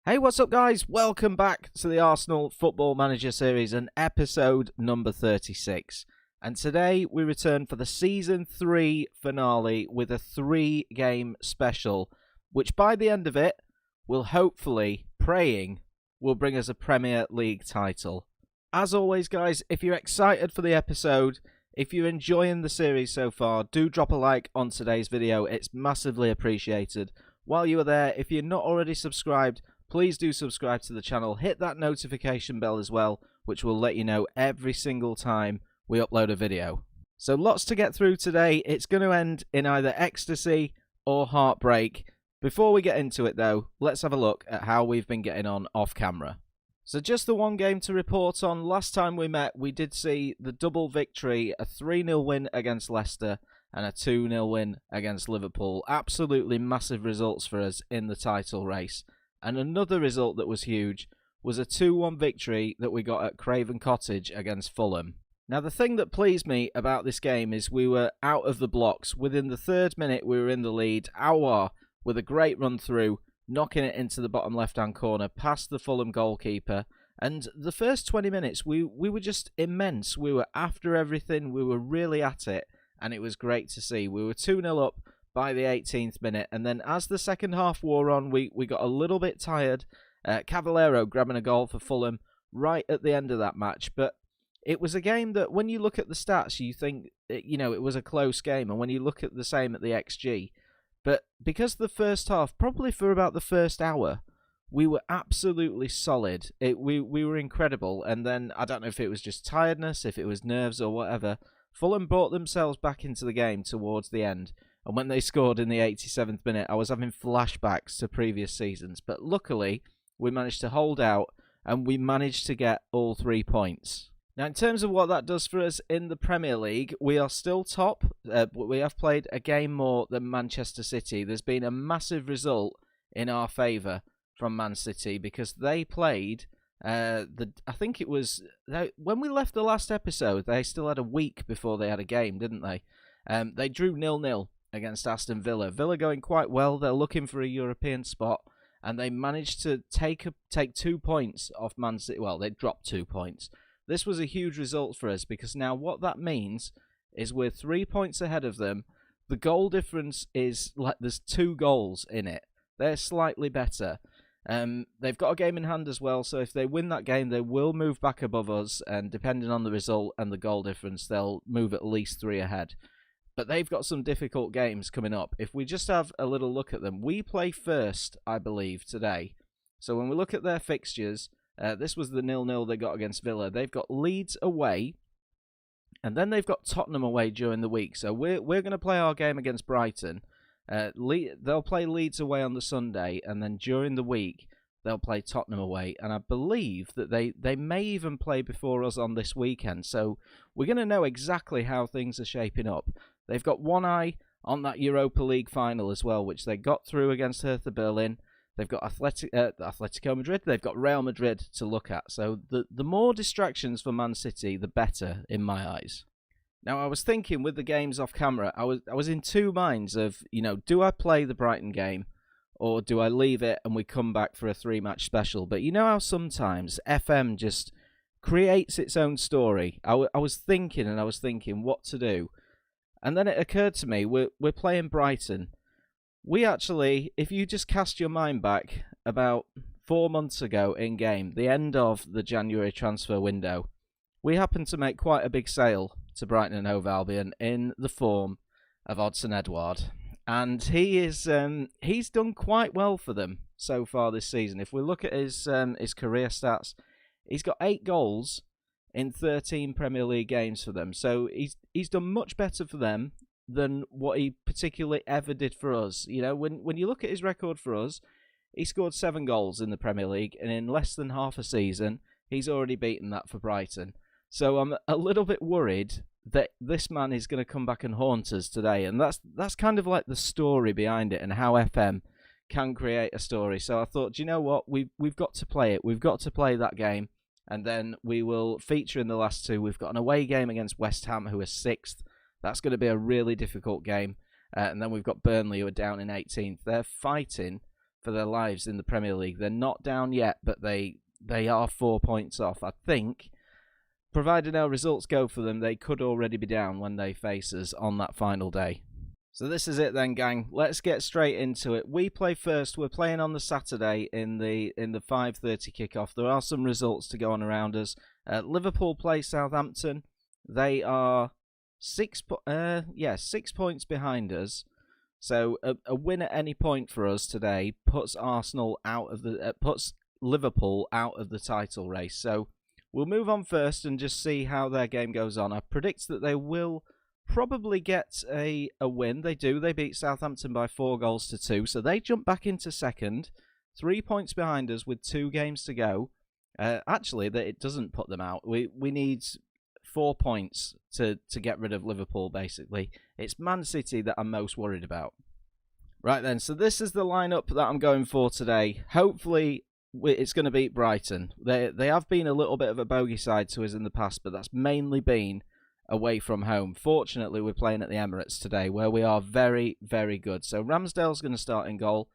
Hey, what's up, guys? Welcome back to the Arsenal Football Manager series and episode number 36. And today we return for the Season 3 finale with a 3-game special, which by the end of it will hopefully, praying, will bring us a Premier League title. As always, guys, if you're excited for the episode, if you're enjoying the series so far, do drop a like on today's video. It's massively appreciated. While you are there, if you're not already subscribed, please do subscribe to the channel. Hit that notification bell as well, which will let you know every single time we upload a video. So lots to get through today. It's going to end in either ecstasy or heartbreak. Before we get into it though, let's have a look at how we've been getting on off camera. So just the one game to report on. Last time we met, we did see the double victory, a 3-0 win against Leicester and a 2-0 win against Liverpool. Absolutely massive results for us in the title race. And another result that was huge was a 2-1 victory that we got at Craven Cottage against Fulham. Now, the thing that pleased me about this game is we were out of the blocks. Within the 3rd minute, we were in the lead. Aouar, with a great run through, knocking it into the bottom left-hand corner, past the Fulham goalkeeper. And the first 20 minutes, we were just immense. We were after everything. We were really at it, and it was great to see. We were 2-0 up by the 18th minute, and then as the second half wore on, we got a little bit tired. Cavallero grabbing a goal for Fulham right at the end of that match, but it was a game that when you look at the stats, you think, it was a close game, and when you look at the same at the XG, but because the first half, probably for about the first hour, we were absolutely solid. We were incredible, and then I don't know if it was just tiredness, if it was nerves or whatever, Fulham brought themselves back into the game towards the end. And when they scored in the 87th minute, I was having flashbacks to previous seasons. But luckily, we managed to hold out and we managed to get all 3 points. Now, in terms of what that does for us in the Premier League, we are still top. But we have played a game more than Manchester City. There's been a massive result in our favour from Man City because they played, I think it was, when we left the last episode, they still had a week before they had a game, didn't they? They drew 0-0. Against Aston Villa. Villa going quite well. They're looking for a European spot, and they managed to take 2 points off Man City. Well, they dropped 2 points. This was a huge result for us because now what that means is we're 3 points ahead of them. The goal difference is like there's 2 goals in it. They're slightly better. They've got a game in hand as well, so if they win that game, they will move back above us, and depending on the result and the goal difference, they'll move at least 3 ahead. But they've got some difficult games coming up. If we just have a little look at them, we play first, I believe, today. So when we look at their fixtures, this was the 0-0 they got against Villa. They've got Leeds away, and then they've got Tottenham away during the week. So we're going to play our game against Brighton. They'll play Leeds away on the Sunday, and then during the week, they'll play Tottenham away. And I believe that they may even play before us on this weekend. So we're going to know exactly how things are shaping up. They've got one eye on that Europa League final as well, which they got through against Hertha Berlin. They've got Atletico Madrid. They've got Real Madrid to look at. So the more distractions for Man City, the better in my eyes. Now, I was thinking with the games off camera, I was in 2 minds of, do I play the Brighton game or do I leave it and we come back for a 3-match special? But you know how sometimes FM just creates its own story. I was thinking what to do. And then it occurred to me, we're playing Brighton. We actually, if you just cast your mind back about 4 months ago in game, the end of the January transfer window, we happened to make quite a big sale to Brighton and Hove Albion in the form of Odsonne Edouard. And he's done quite well for them so far this season. If we look at his career stats, he's got 8 goals in 13 Premier League games for them. So he's done much better for them than what he particularly ever did for us. When you look at his record for us, he scored 7 goals in the Premier League, and in less than half a season, he's already beaten that for Brighton. So I'm a little bit worried that this man is going to come back and haunt us today, and that's kind of like the story behind it and how FM can create a story. So I thought, do you know what? We've got to play it. We've got to play that game. And then we will feature in the last 2. We've got an away game against West Ham, who are 6th. That's going to be a really difficult game. And then we've got Burnley, who are down in 18th. They're fighting for their lives in the Premier League. They're not down yet, but they are 4 points off. I think, provided our results go for them, they could already be down when they face us on that final day. So this is it then, gang. Let's get straight into it. We play first. We're playing on the Saturday in the 5:30 kickoff. There are some results to go on around us. Liverpool play Southampton. They are 6 points behind us. So a win at any point for us today puts Liverpool out of the title race. So we'll move on first and just see how their game goes on. I predict that they will probably get a win. They do. They beat Southampton by 4-2. So they jump back into second. 3 points behind us with 2 games to go. Actually, it doesn't put them out. We need 4 points to get rid of Liverpool, basically. It's Man City that I'm most worried about. Right then, so this is the lineup that I'm going for today. Hopefully, it's going to beat Brighton. They have been a little bit of a bogey side to us in the past, but that's mainly been away from home. Fortunately, we're playing at the Emirates today, where we are very, very good. So Ramsdale's going to start in goal.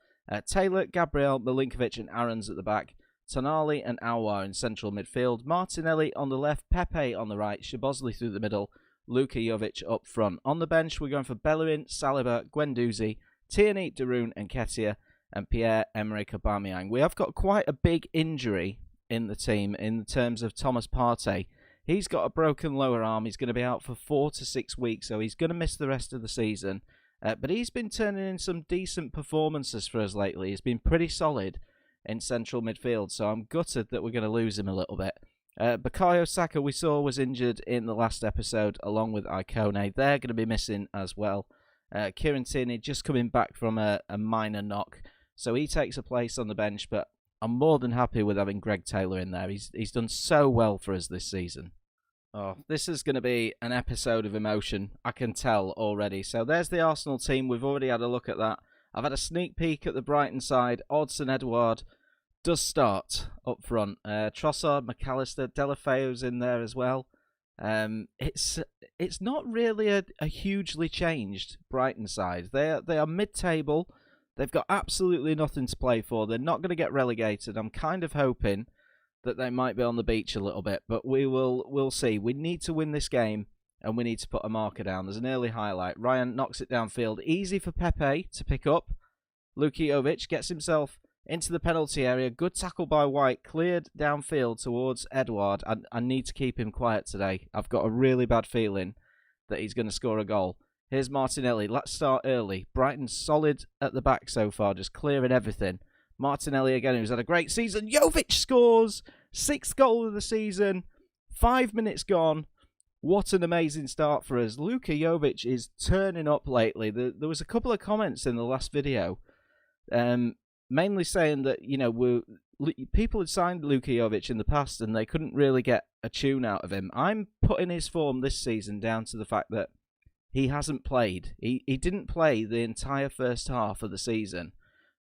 Taylor, Gabriel, Milinkovic and Aarons at the back. Tonali and Aouar in central midfield. Martinelli on the left, Pepe on the right, Szoboszlai through the middle, Luka Jovic up front. On the bench, we're going for Bellerin, Saliba, Guendouzi, Tierney, De Roon and Nketiah, and Pierre-Emerick Aubameyang. We have got quite a big injury in the team in terms of Thomas Partey. He's got a broken lower arm. He's going to be out for 4 to 6 weeks, so he's going to miss the rest of the season. But he's been turning in some decent performances for us lately. He's been pretty solid in central midfield, so I'm gutted that we're going to lose him a little bit. Bukayo Saka, we saw, was injured in the last episode, along with Icone. They're going to be missing as well. Kieran Tierney just coming back from a minor knock, so he takes a place on the bench, but I'm more than happy with having Greg Taylor in there. He's done so well for us this season. Oh, this is going to be an episode of emotion, I can tell already. So there's the Arsenal team. We've already had a look at that. I've had a sneak peek at the Brighton side. Odsonne Edouard does start up front. Trossard, McAllister, Delafeo's in there as well. It's not really a hugely changed Brighton side. They are mid-table. They've got absolutely nothing to play for. They're not going to get relegated. I'm kind of hoping that they might be on the beach a little bit, but we'll see. We need to win this game, and we need to put a marker down. There's an early highlight. Ryan knocks it downfield. Easy for Pepe to pick up. Luka Jovic gets himself into the penalty area. Good tackle by White. Cleared downfield towards Edouard. I need to keep him quiet today. I've got a really bad feeling that he's going to score a goal. Here's Martinelli. Let's start early. Brighton's solid at the back so far, just clearing everything. Martinelli again, who's had a great season. Jovic scores! 6th goal of the season. 5 minutes gone. What an amazing start for us. Luka Jovic is turning up lately. There was a couple of comments in the last video, mainly saying that, people had signed Luka Jovic in the past and they couldn't really get a tune out of him. I'm putting his form this season down to the fact that he hasn't played. He didn't play the entire first half of the season.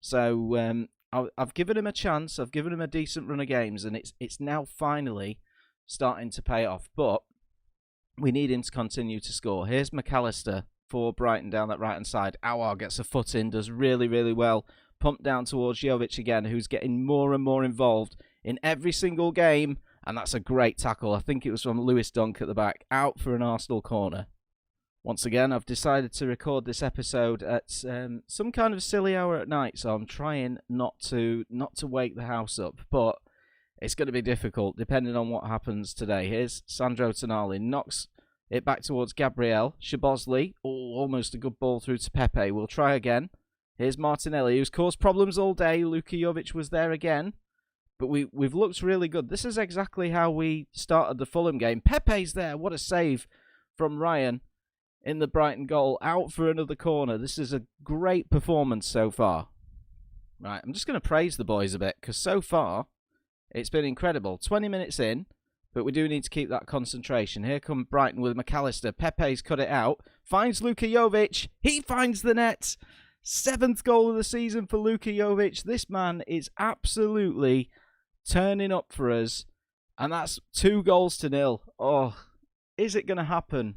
So I've given him a chance. I've given him a decent run of games, and it's now finally starting to pay off. But we need him to continue to score. Here's McAllister for Brighton down that right-hand side. Aouar gets a foot in, does really, really well. Pumped down towards Jovic again, who's getting more and more involved in every single game. And that's a great tackle. I think it was from Lewis Dunk at the back. Out for an Arsenal corner. Once again, I've decided to record this episode at some kind of silly hour at night, so I'm trying not to wake the house up, but it's going to be difficult depending on what happens today. Here's Sandro Tonali, knocks it back towards Gabriel. Szoboszlai, almost a good ball through to Pepe. We'll try again. Here's Martinelli, who's caused problems all day. Luka Jovic was there again, but we've looked really good. This is exactly how we started the Fulham game. Pepe's there. What a save from Ryan in the Brighton goal, out for another corner. This is a great performance so far. Right, I'm just going to praise the boys a bit, because so far, it's been incredible. 20 minutes in, but we do need to keep that concentration. Here come Brighton with McAllister. Pepe's cut it out. Finds Luka Jovic. He finds the net. 7th goal of the season for Luka Jovic. This man is absolutely turning up for us. And that's 2-0. Oh, is it going to happen?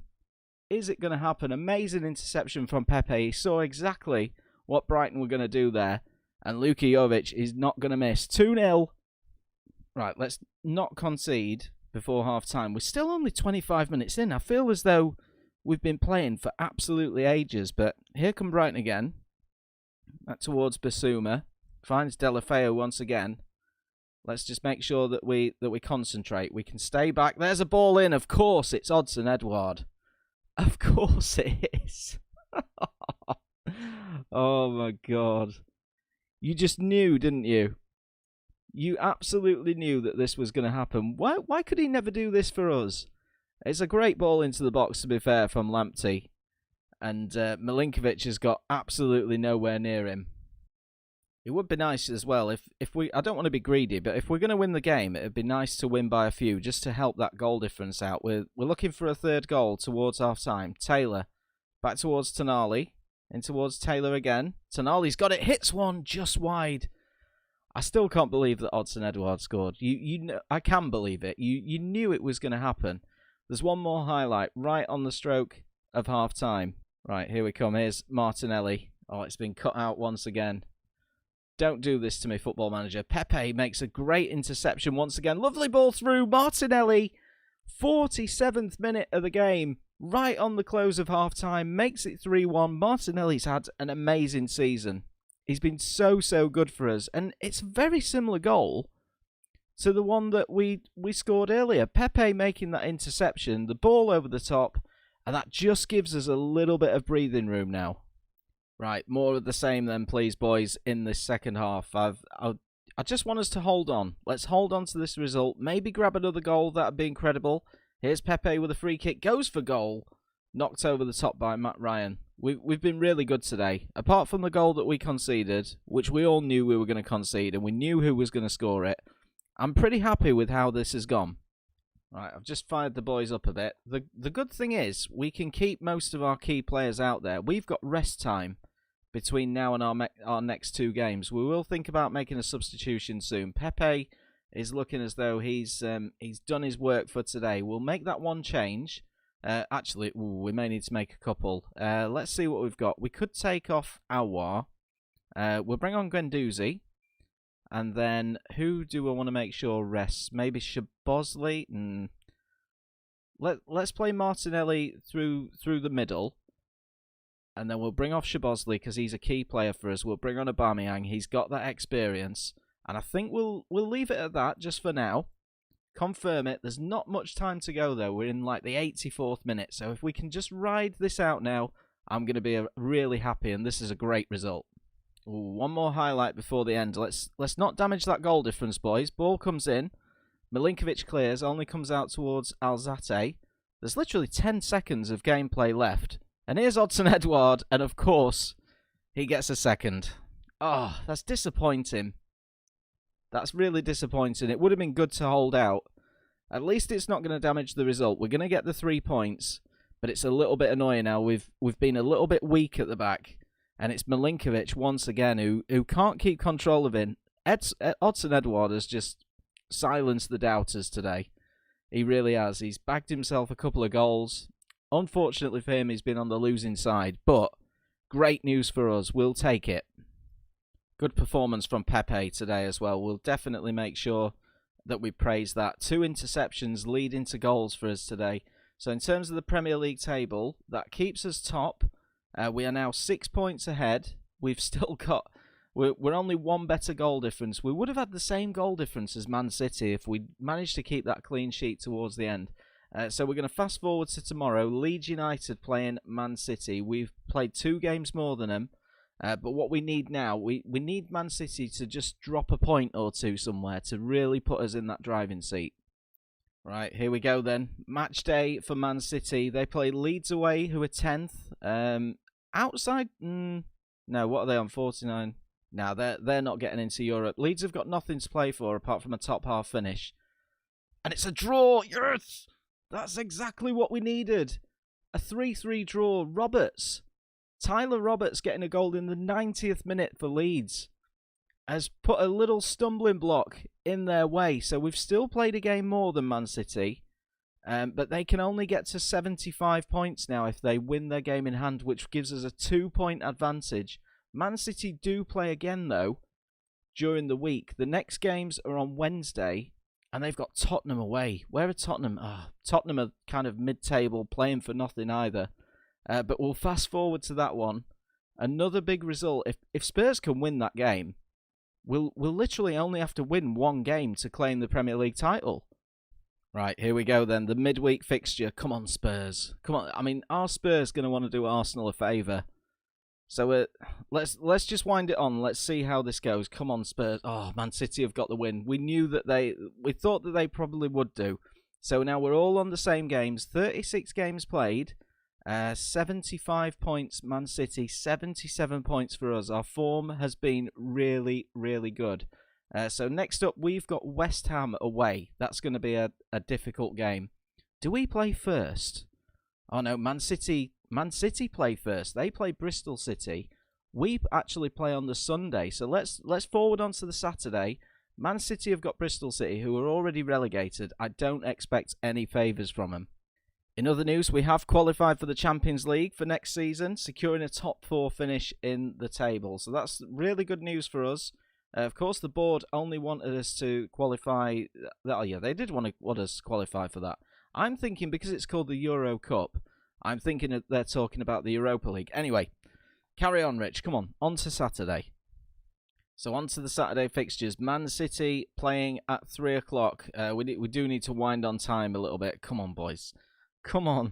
Is it going to happen? Amazing interception from Pepe. He saw exactly what Brighton were going to do there. And Luka Jovic is not going to miss. 2-0. Right, let's not concede before half-time. We're still only 25 minutes in. I feel as though we've been playing for absolutely ages. But here come Brighton again. Back towards Basuma. Finds Delafeu once again. Let's just make sure that we concentrate. We can stay back. There's a ball in. Of course, it's Odsonne Edouard. Of course it is. Oh, my God. You just knew, didn't you? You absolutely knew that this was going to happen. Why could he never do this for us? It's a great ball into the box, to be fair, from Lamptey. And Milinkovic has got absolutely nowhere near him. It would be nice as well if we... I don't want to be greedy, but if we're going to win the game, it would be nice to win by a few, just to help that goal difference out. We're looking for a third goal towards half-time. Taylor, back towards Tonali. In towards Taylor again. Tonali's got it. Hits one just wide. I still can't believe that Odsonne Edouard scored. You know, I can believe it. You knew it was going to happen. There's one more highlight right on the stroke of half-time. Right, here we come. Here's Martinelli. Oh, it's been cut out once again. Don't do this to me, Football Manager. Pepe makes a great interception once again. Lovely ball through. Martinelli, 47th minute of the game. Right on the close of half-time. Makes it 3-1. Martinelli's had an amazing season. He's been so good for us. And it's a very similar goal to the one that we scored earlier. Pepe making that interception. The ball over the top. And that just gives us a little bit of breathing room now. Right, more of the same then, please, boys, in this second half. I just want us to hold on. Let's hold on to this result. Maybe grab another goal. That would be incredible. Here's Pepe with a free kick. Goes for goal. Knocked over the top by Matt Ryan. We've been really good today. Apart from the goal that we conceded, which we all knew we were going to concede, and we knew who was going to score it, I'm pretty happy with how this has gone. Right, I've just fired the boys up a bit. The good thing is, we can keep most of our key players out there. We've got rest time between now and our next two games. We will think about making a substitution soon. Pepe is looking as though he's done his work for today. We'll make that one change. Actually, we may need to make a couple. Let's see what we've got. We could take off Aouar. We'll bring on Guendouzi. And then, who do I want to make sure rests? Maybe Szoboszlai? Let's play Martinelli through the middle. And then we'll bring off Szoboszlai because he's a key player for us. We'll bring on Aubameyang. He's got that experience. And I think we'll leave it at that just for now. Confirm it. There's not much time to go, though. We're in like the 84th minute. So if we can just ride this out now, I'm going to be really happy. And this is a great result. Ooh, one more highlight before the end. Let's not damage that goal difference, boys. Ball comes in. Milinkovic clears. Only comes out towards Alzate. There's literally 10 seconds of gameplay left. And here's Odsonne Edouard. And of course, he gets a second. Oh, that's disappointing. That's really disappointing. It would have been good to hold out. At least it's not going to damage the result. We're going to get the 3 points. But it's a little bit annoying now. We've been a little bit weak at the back. And it's Milinkovic once again who can't keep control of it. Odsonne Edouard has just silenced the doubters today. He really has. He's bagged himself a couple of goals. Unfortunately for him, he's been on the losing side. But great news for us. We'll take it. Good performance from Pepe today as well. We'll definitely make sure that we praise that. 2 interceptions leading to goals for us today. So in terms of the Premier League table, that keeps us top. We are now 6 points ahead. We've still got... We're only 1 better goal difference. We would have had the same goal difference as Man City if we managed to keep that clean sheet towards the end. So we're going to fast forward to tomorrow. Leeds United playing Man City. We've played 2 games more than them. But what we need now, we need Man City to just drop a point or 2 somewhere to really put us in that driving seat. Right, here we go then. Match day for Man City. They play Leeds away, who are 10th. Outside? No, what are they on? 49? No, they're not getting into Europe. Leeds have got nothing to play for apart from a top half finish. And it's a draw! Yes! That's exactly what we needed. A 3-3 draw. Roberts. Tyler Roberts getting a goal in the 90th minute for Leeds has put a little stumbling block in their way. So we've still played a game more than Man City. But they can only get to 75 points now if they win their game in hand, which gives us a 2-point advantage. Man City do play again, though, during the week. The next games are on Wednesday, and they've got Tottenham away. Where are Tottenham? Tottenham are kind of mid-table, playing for nothing either. But we'll fast forward to that one. Another big result. If Spurs can win that game, we'll literally only have to win one game to claim the Premier League title. Right, here we go then. The midweek fixture. Come on, Spurs. Come on. I mean, are Spurs going to want to do Arsenal a favour? So let's just wind it on. Let's see how this goes. Come on, Spurs. Oh, Man City have got the win. We thought that they probably would do. So now we're all on the same games. 36 games played. 75 points Man City, 77 points for us. Our form has been really, really good. So next up, we've got West Ham away. That's going to be a difficult game. Do we play first? Oh no, Man City play first. They play Bristol City. We actually play on the Sunday. So let's forward on to the Saturday. Man City have got Bristol City, who are already relegated. I don't expect any favours from them. In other news, we have qualified for the Champions League for next season, securing a top 4 finish in the table. So that's really good news for us. Of course, the board only wanted us to qualify. Oh yeah, they did want us to qualify for that. I'm thinking because it's called the Euro Cup, I'm thinking that they're talking about the Europa League. Anyway, carry on, Rich. Come on to Saturday. So on to the Saturday fixtures. Man City playing at 3 o'clock. We do need to wind on time a little bit. Come on, boys. Come on.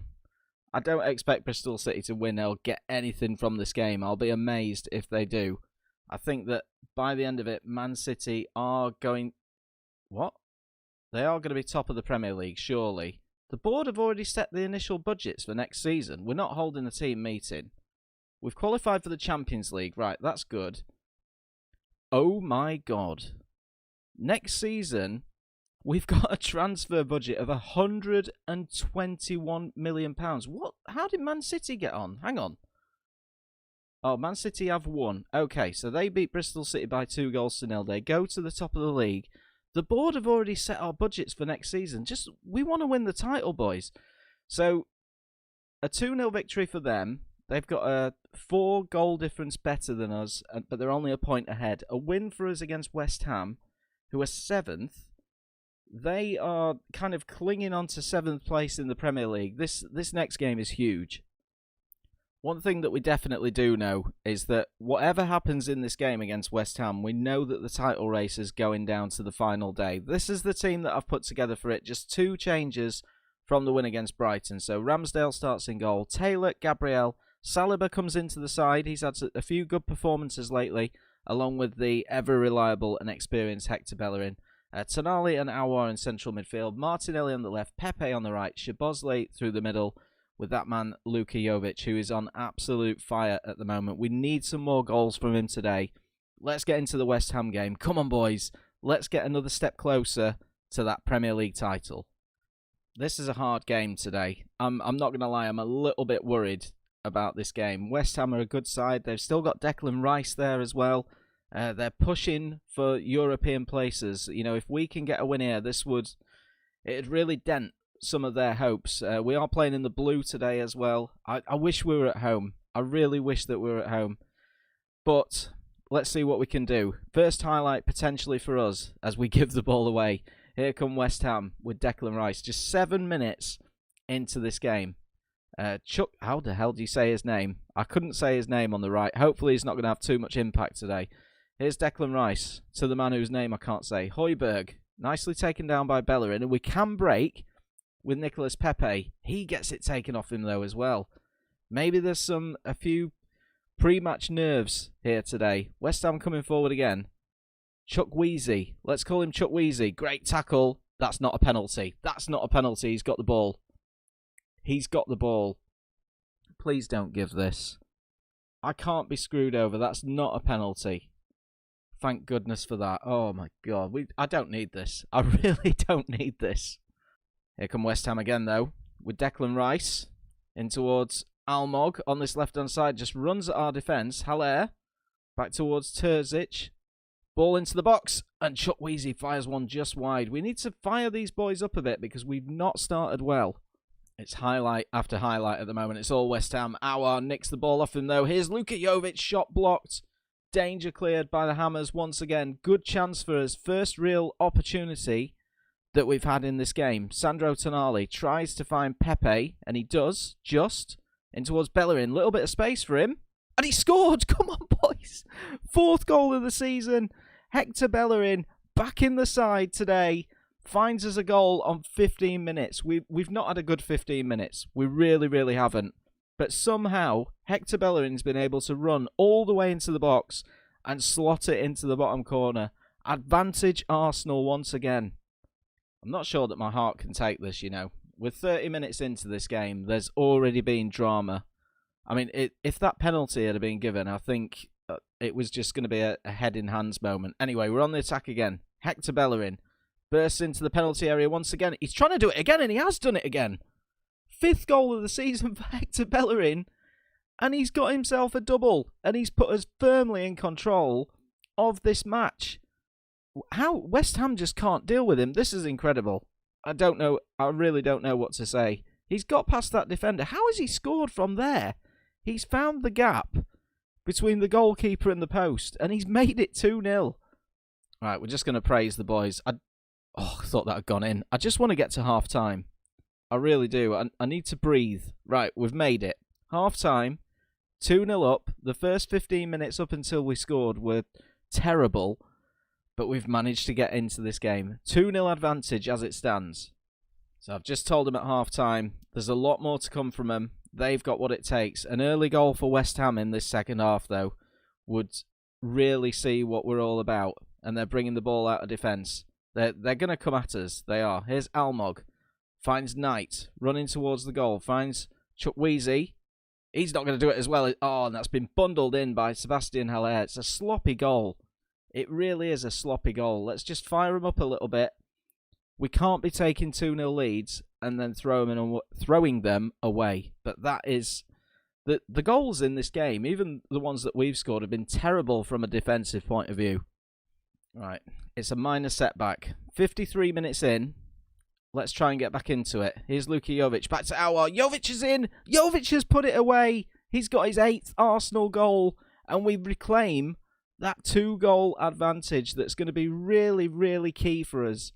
I don't expect Bristol City to win or get anything from this game. I'll be amazed if they do. I think that by the end of it, Man City are going... What? They are going to be top of the Premier League, surely. The board have already set the initial budgets for next season. We're not holding a team meeting. We've qualified for the Champions League. Right, that's good. Oh my God. Next season, we've got a transfer budget of £121 million. What? How did Man City get on? Hang on. Oh, Man City have won. Okay, so they beat Bristol City by 2-0. They go to the top of the league. The board have already set our budgets for next season. We want to win the title, boys. So, a 2-0 victory for them. They've got a 4-goal difference better than us, but they're only a point ahead. A win for us against West Ham, who are 7th. They are kind of clinging on to 7th place in the Premier League. This next game is huge. One thing that we definitely do know is that whatever happens in this game against West Ham, we know that the title race is going down to the final day. This is the team that I've put together for it. Just 2 changes from the win against Brighton. So Ramsdale starts in goal. Taylor, Gabriel, Saliba comes into the side. He's had a few good performances lately, along with the ever-reliable and experienced Hector Bellerin. Tonali and Aouar in central midfield. Martinelli on the left. Pepe on the right. Szoboszlai through the middle, with that man, Luka Jovic, who is on absolute fire at the moment. We need some more goals from him today. Let's get into the West Ham game. Come on, boys. Let's get another step closer to that Premier League title. This is a hard game today. I'm not going to lie, I'm a little bit worried about this game. West Ham are a good side. They've still got Declan Rice there as well. They're pushing for European places. You know, if we can get a win here, it'd really dent some of their hopes. We are playing in the blue today as well. I wish we were at home. I really wish that we were at home. But let's see what we can do. First highlight potentially for us as we give the ball away. Here come West Ham with Declan Rice. Just 7 minutes into this game. Chuck, how the hell do you say his name? I couldn't say his name on the right. Hopefully he's not going to have too much impact today. Here's Declan Rice to the man whose name I can't say. Højbjerg. Nicely taken down by Bellerin. And we can break with Nicolas Pepe. He gets it taken off him though as well. Maybe there's a few pre-match nerves here today. West Ham coming forward again. Chuck Wheezy. Let's call him Chuck Wheezy. Great tackle. That's not a penalty. That's not a penalty. He's got the ball. He's got the ball. Please don't give this. I can't be screwed over. That's not a penalty. Thank goodness for that. Oh my God. I don't need this. I really don't need this. Here come West Ham again, though, with Declan Rice in towards Almog on this left-hand side. Just runs at our defence. Haller back towards Terzic. Ball into the box, and Chuck Wheezy fires one just wide. We need to fire these boys up a bit because we've not started well. It's highlight after highlight at the moment. It's all West Ham. Aouar nicks the ball off him, though. Here's Luka Jovic, shot blocked. Danger cleared by the Hammers once again. Good chance for us. First real opportunity that we've had in this game. Sandro Tonali tries to find Pepe, and he does, just in towards Bellerin. Little bit of space for him, and he scored. Come on, boys. 4th goal of the season. Hector Bellerin back in the side today. Finds us a goal on 15 minutes. We've not had a good 15 minutes. We really, really haven't. But somehow, Hector Bellerin's been able to run all the way into the box and slot it into the bottom corner. Advantage Arsenal once again. I'm not sure that my heart can take this, you know. We're 30 minutes into this game. There's already been drama. I mean, if that penalty had been given, I think it was just going to be a head in hands moment. Anyway, we're on the attack again. Hector Bellerin bursts into the penalty area once again. He's trying to do it again, and he has done it again. 5th goal of the season for Hector Bellerin, and he's got himself a double, and he's put us firmly in control of this match. How West Ham just can't deal with him. This is incredible. I don't know. I really don't know what to say. He's got past that defender. How has he scored from there? He's found the gap between the goalkeeper and the post, and he's made it 2-0. Right, we're just going to praise the boys. I thought that had gone in. I just want to get to half-time. I really do. I need to breathe. Right, we've made it. Half-time, 2-0 up. The first 15 minutes up until we scored were terrible, but we've managed to get into this game. 2-0 advantage as it stands. So I've just told them at half-time, there's a lot more to come from them. They've got what it takes. An early goal for West Ham in this second half, though, would really see what we're all about. And they're bringing the ball out of defence. They're going to come at us. They are. Here's Almog. Finds Knight. Running towards the goal. Finds Chukwueze. He's not going to do it as well. Oh, and that's been bundled in by Sebastian Haller. It's a sloppy goal. It really is a sloppy goal. Let's just fire them up a little bit. We can't be taking 2-0 leads and then throwing them away. But that is... The goals in this game, even the ones that we've scored, have been terrible from a defensive point of view. Right, it's a minor setback. 53 minutes in. Let's try and get back into it. Here's Luka Jovic. Back to Aouar. Jovic is in. Jovic has put it away. He's got his 8th Arsenal goal. And we reclaim that 2-goal advantage that's going to be really, really key for us.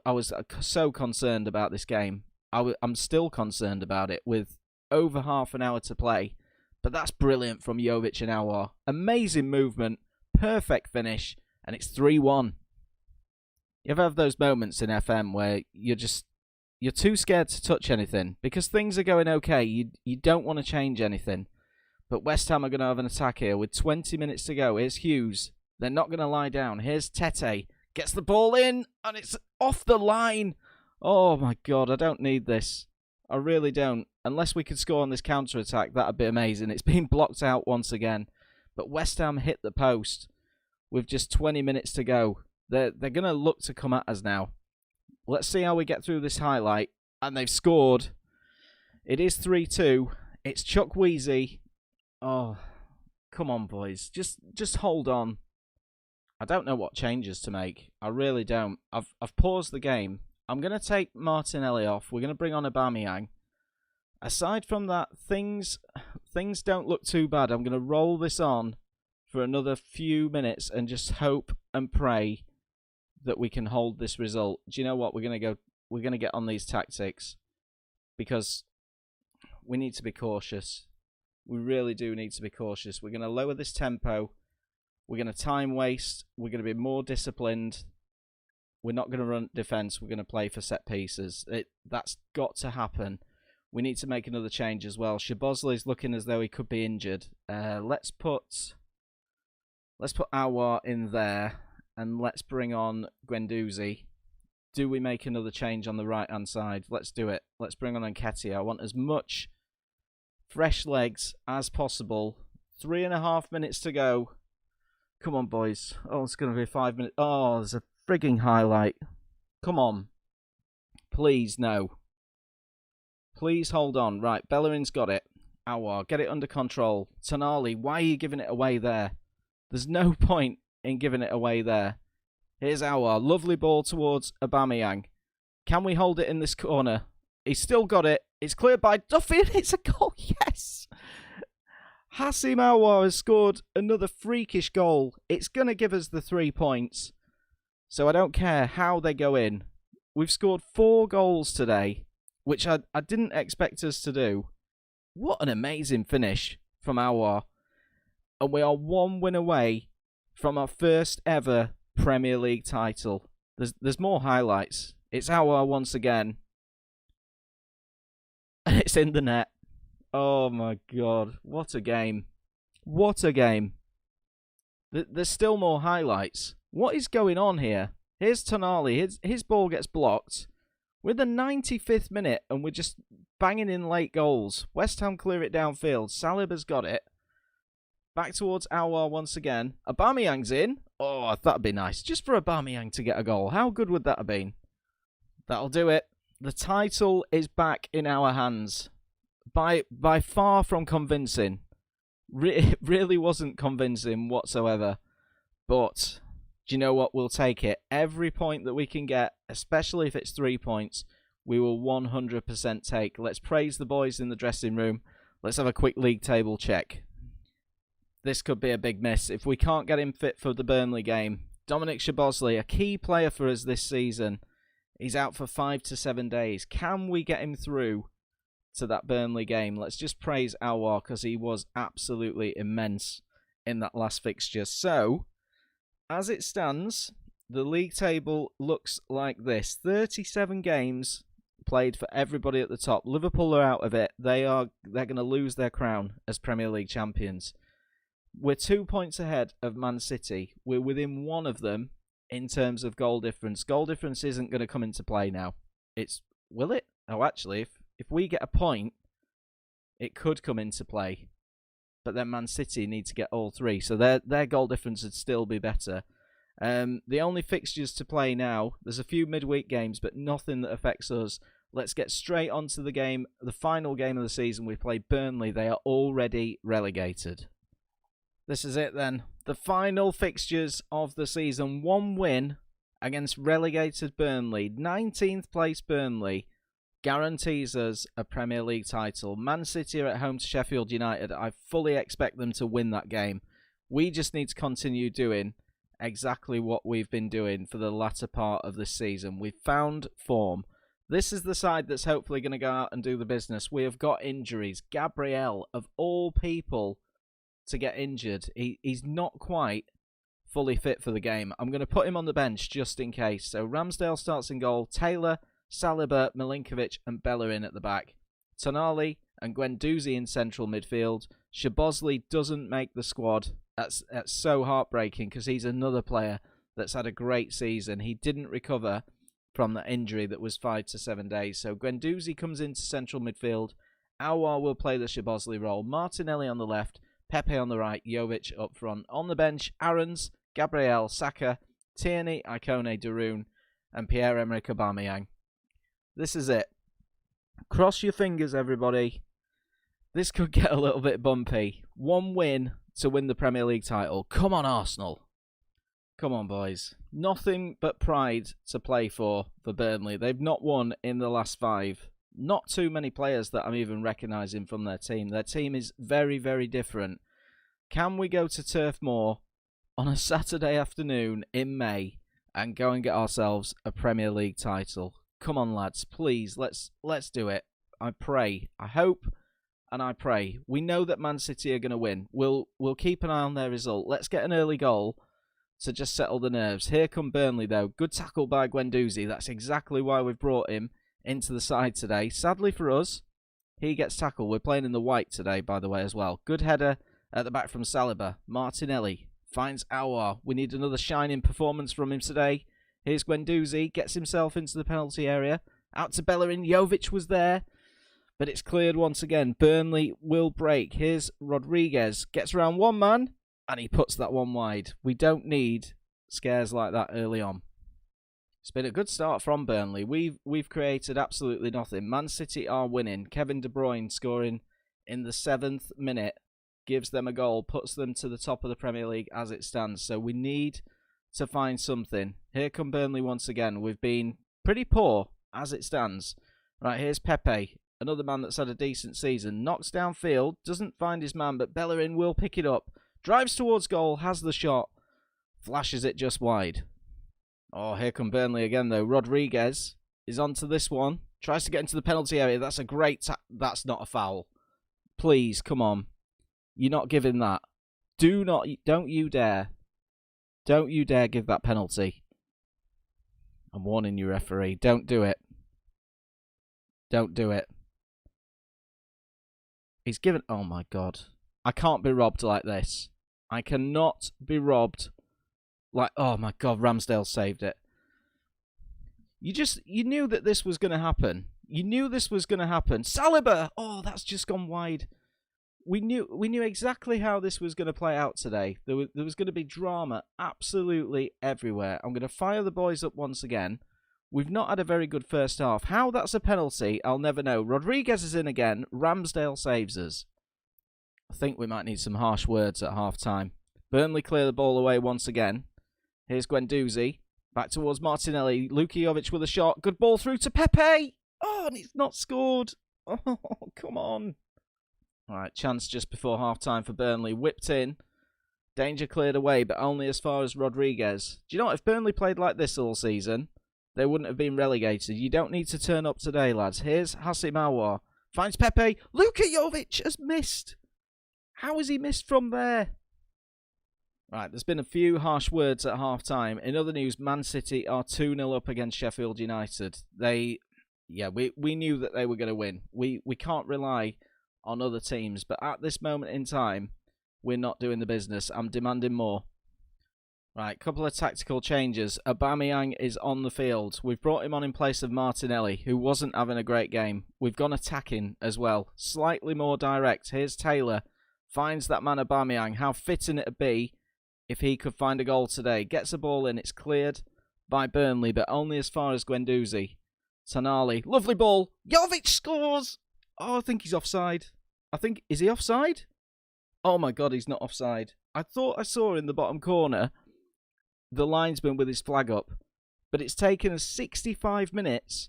I was so concerned about this game. I'm still concerned about it with over half an hour to play. But that's brilliant from Jovic and Aouar. Amazing movement. Perfect finish. And it's 3-1. You ever have those moments in FM where you're too scared to touch anything because things are going okay. You don't want to change anything. But West Ham are going to have an attack here with 20 minutes to go. Here's Hughes. They're not going to lie down. Here's Tete. Gets the ball in and it's off the line. Oh my God, I don't need this. I really don't. Unless we could score on this counter-attack, that would be amazing. It's been blocked out once again. But West Ham hit the post with just 20 minutes to go. They're going to look to come at us now. Let's see how we get through this highlight. And they've scored. It is 3-2. It's Chukwueze. Oh, come on, boys. Just hold on. I don't know what changes to make. I really don't. I've paused the game. I'm going to take Martinelli off. We're going to bring on Aubameyang. Aside from that, things don't look too bad. I'm going to roll this on for another few minutes and just hope and pray that we can hold this result. Do you know what? We're going to get on these tactics because we need to be cautious. We really do need to be cautious. We're going to lower this tempo. We're going to time waste. We're going to be more disciplined. We're not going to run defence. We're going to play for set pieces. That's got to happen. We need to make another change as well. Szoboszlai's looking as though he could be injured. Let's put Aouar in there, and let's bring on Guendouzi. Do we make another change on the right-hand side? Let's do it. Let's bring on Nketiah. I want as much fresh legs as possible. 3.5 minutes to go. Come on, boys. Oh, it's going to be 5 minutes. Oh, there's a frigging highlight. Come on. Please, no. Please hold on. Right, Bellerin's got it. Aouar, get it under control. Tonali, why are you giving it away there? There's no point in giving it away there. Here's Aouar. Lovely ball towards Aubameyang. Can we hold it in this corner? He's still got it. It's cleared by Duffy and it's a goal. Yes! Hassim Aouar has scored another freakish goal. It's going to give us the 3 points. So I don't care how they go in. We've scored 4 goals today, which I didn't expect us to do. What an amazing finish from Aouar. And we are 1 win away from our first ever Premier League title. There's more highlights. It's Aouar once again. And it's in the net. Oh my God. What a game. What a game. There's still more highlights. What is going on here? Here's Tonali. His ball gets blocked. We're in the 95th minute and we're just banging in late goals. West Ham clear it downfield. Saliba's got it. Back towards Aouar once again. Aubameyang's in. Oh, that'd be nice. Just for Aubameyang to get a goal. How good would that have been? That'll do it. The title is back in our hands. By far from convincing. Really wasn't convincing whatsoever. But do you know what? We'll take it. Every point that we can get, especially if it's 3 points, we will 100% take. Let's praise the boys in the dressing room. Let's have a quick league table check. This could be a big miss. If we can't get him fit for the Burnley game, Dominic Szoboszlai, a key player for us this season, he's out for 5 to 7 days. Can we get him through to that Burnley game? Let's just praise Aouar because he was absolutely immense in that last fixture. So, as it stands, the league table looks like this. 37 games played for everybody at the top. Liverpool are out of it. They're going to lose their crown as Premier League champions. We're 2 points ahead of Man City. We're within one of them in terms of goal difference. Goal difference isn't going to come into play now. Will it? Oh, actually, if we get a point, it could come into play. But then Man City need to get all 3, so their goal difference would still be better. The only fixtures to play now, there's a few midweek games, but nothing that affects us. Let's get straight onto the game. The final game of the season, we play Burnley. They are already relegated. This is it then. The final fixtures of the season. 1 win against relegated Burnley. 19th place Burnley guarantees us a Premier League title. Man City are at home to Sheffield United. I fully expect them to win that game. We just need to continue doing exactly what we've been doing for the latter part of this season. We've found form. This is the side that's hopefully going to go out and do the business. We have got injuries. Gabriel, of all people to get injured, he's not quite fully fit for the game. I'm going to put him on the bench just in case. So Ramsdale starts in goal. Taylor, Saliba, Milinkovic and Bellerin at the back. Tonali and Guendouzi in central midfield. Szoboszlai doesn't make the squad. That's so heartbreaking because he's another player that's had a great season. He didn't recover from that injury that was 5 to 7 days. So Guendouzi comes into central midfield. Aouar will play the Szoboszlai role. Martinelli on the left. Pepe on the right. Jovic up front. On the bench, Aarons, Gabriel, Saka, Tierney, Icone, Darun and Pierre-Emerick Aubameyang. This is it. Cross your fingers, everybody. This could get a little bit bumpy. 1 win to win the Premier League title. Come on, Arsenal. Come on, boys. Nothing but pride to play for Burnley. They've not won in the last 5. Not too many players that I'm even recognising from their team. Their team is very, very different. Can we go to Turf Moor on a Saturday afternoon in May and go and get ourselves a Premier League title? Come on, lads, please, let's do it. I pray, I hope, and I pray. We know that Man City are going to win. We'll keep an eye on their result. Let's get an early goal to just settle the nerves. Here come Burnley, though. Good tackle by Guendouzi. That's exactly why we've brought him into the side today. Sadly for us, he gets tackled. We're playing in the white today, by the way, as well. Good header at the back from Saliba. Martinelli finds Aouar. We need another shining performance from him today. Here's Guendouzi, gets himself into the penalty area. Out to Bellerin. Jovic was there, but it's cleared once again. Burnley will break. Here's Rodriguez. Gets around one man, and he puts that one wide. We don't need scares like that early on. It's been a good start from Burnley. We've created absolutely nothing. Man City are winning. Kevin De Bruyne scoring in the 7th minute gives them a goal, puts them to the top of the Premier League as it stands. So we need to find something. Here come Burnley once again. We've been pretty poor as it stands. Right, here's Pepe. another man that's had a decent season. Knocks downfield, doesn't find his man, but Bellerin will pick it up. Drives towards goal, has the shot, flashes it just wide. Oh, here come Burnley again, though. Rodriguez is onto this one. Tries to get into the penalty area. That's a great... That's not a foul. Please, come on. You're not giving that. Don't you dare. Don't you dare give that penalty. I'm warning you, referee. Don't do it. Don't do it. He's given... Oh, my God. I can't be robbed like this. I cannot be robbed like... Oh, my God. Ramsdale saved it. You knew that this was going to happen. You knew this was going to happen. Saliba! Oh, that's just gone wide. We knew exactly how this was going to play out today. There was going to be drama absolutely everywhere. I'm going to fire the boys up once again. We've not had a very good first half. How that's a penalty, I'll never know. Rodriguez is in again. Ramsdale saves us. I think we might need some harsh words at half-time. Burnley clear the ball away once again. Here's Guendouzi. Back towards Martinelli. Lukijovic with a shot. Good ball through to Pepe. Oh, and he's not scored. Oh, come on. All right, chance just before half-time for Burnley. Whipped in. Danger cleared away, but only as far as Rodriguez. Do you know what? If Burnley played like this all season, they wouldn't have been relegated. You don't need to turn up today, lads. Here's Hassim Aouar. Finds Pepe. Lukijovic has missed. How has he missed from there? Right, there's been a few harsh words at half-time. In other news, Man City are 2-0 up against Sheffield United. We knew that they were going to win. We can't rely on other teams, but at this moment in time, we're not doing the business. I'm demanding more. Right, couple of tactical changes. Aubameyang is on the field. We've brought him on in place of Martinelli, who wasn't having a great game. We've gone attacking as well. Slightly more direct. Here's Taylor. Finds that man Aubameyang. How fitting it'd be if he could find a goal today. Gets a ball in. It's cleared by Burnley, but only as far as Guendouzi. Tonali. Lovely ball. Jovic scores. Oh, I think he's offside. Is he offside? Oh my God, he's not offside. I thought I saw in the bottom corner the linesman with his flag up, but it's taken us 65 minutes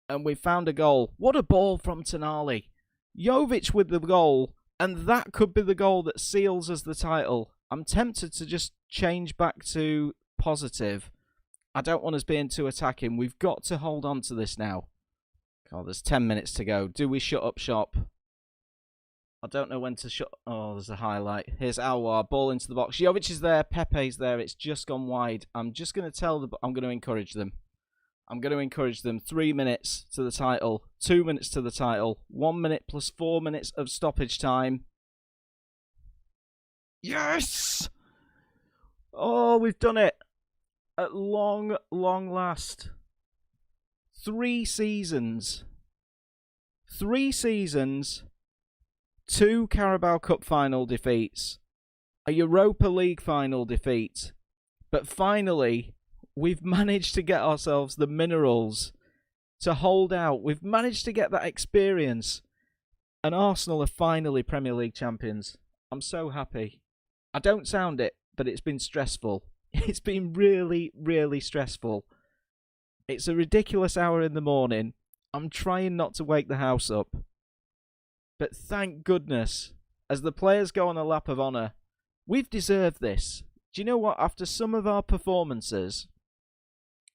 and we found a goal. What a ball from Tonali. Jovic with the goal, and that could be the goal that seals us the title. I'm tempted to just change back to positive. I don't want us being too attacking. We've got to hold on to this now. God, there's 10 minutes to go. Do we shut up shop? I don't know when to shut... Oh, there's a highlight. Here's Aouar. Ball into the box. Jovic is there. Pepe's there. It's just gone wide. I'm just going to tell them... I'm going to encourage them. 3 minutes to the title. 2 minutes to the title. 1 minute plus 4 minutes of stoppage time. Yes! Oh, we've done it. At long, long last. 3 seasons. 3 seasons. 2 Carabao Cup final defeats. A Europa League final defeat. But finally, we've managed to get ourselves the minerals to hold out. We've managed to get that experience. And Arsenal are finally Premier League champions. I'm so happy. I don't sound it, but it's been stressful. It's been really, really stressful. It's a ridiculous hour in the morning. I'm trying not to wake the house up. But thank goodness, as the players go on a lap of honour, we've deserved this. Do you know what? After some of our performances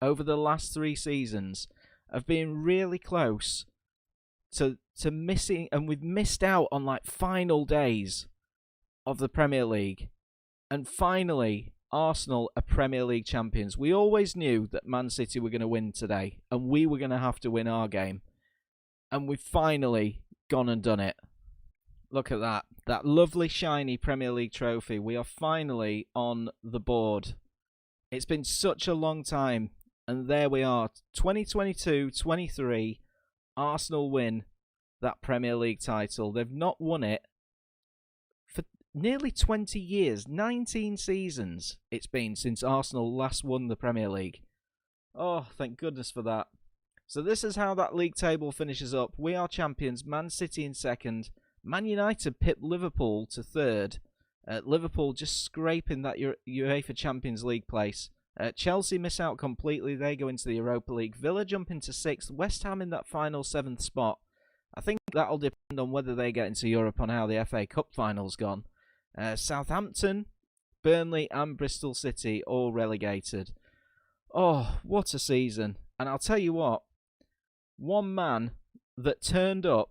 over the last 3 seasons have been really close to missing, and we've missed out on like final days of the Premier League. And finally, Arsenal are Premier League champions. We always knew that Man City were going to win today, and we were going to have to win our game. And we've finally gone and done it. Look at that. That lovely shiny Premier League trophy. We are finally on the board. It's been such a long time. And there we are. 2022-23. Arsenal win that Premier League title. They've not won it for nearly 20 years. 19 seasons it's been since Arsenal last won the Premier League. Oh, thank goodness for that. So this is how that league table finishes up. We are champions. Man City in second. Man United pipped Liverpool to third. Liverpool just scraping that UEFA Champions League place. Chelsea miss out completely. They go into the Europa League. Villa jump into 6th. West Ham in that final 7th spot. I think that'll depend on whether they get into Europe, on how the FA Cup final's gone. Southampton, Burnley and Bristol City all relegated. Oh, what a season. And I'll tell you what, one man that turned up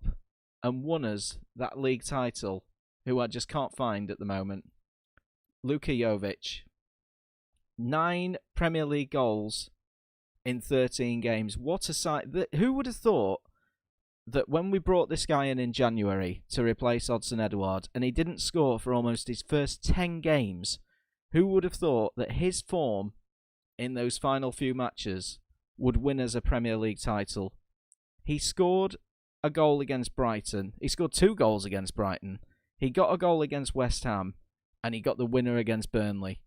and won us that league title, who I just can't find at the moment, Luka Jovic. 9 Premier League goals in 13 games. What a sight. Who would have thought that when we brought this guy in January to replace Odson Edouard, and he didn't score for almost his first 10 games, who would have thought that his form in those final few matches would win us a Premier League title? He scored a goal against Brighton. He scored 2 goals against Brighton. He got a goal against West Ham, and he got the winner against Burnley.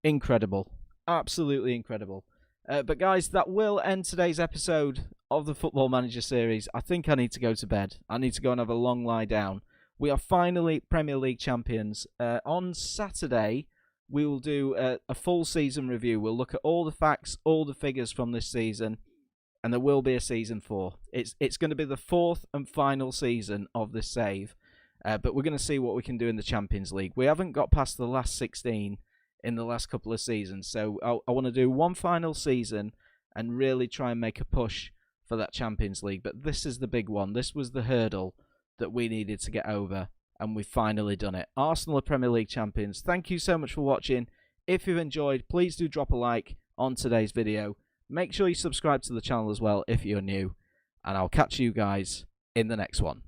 Incredible. Absolutely incredible. But guys, that will end today's episode of the Football Manager series. I think I need to go to bed. I need to go and have a long lie down. We are finally Premier League champions. On Saturday, we will do a full season review. We'll look at all the facts, all the figures from this season, and there will be a season 4. It's going to be the 4th and final season of this save, but we're going to see what we can do in the Champions League. We haven't got past the last 16 in the last couple of seasons, so I want to do one final season and really try and make a push for that Champions League. But this is the big one. This was the hurdle that we needed to get over, and we've finally done it. Arsenal are Premier League champions. Thank you so much for watching. If you've enjoyed, please do drop a like on today's video. Make sure you subscribe to the channel as well if you're new, and I'll catch you guys in the next one.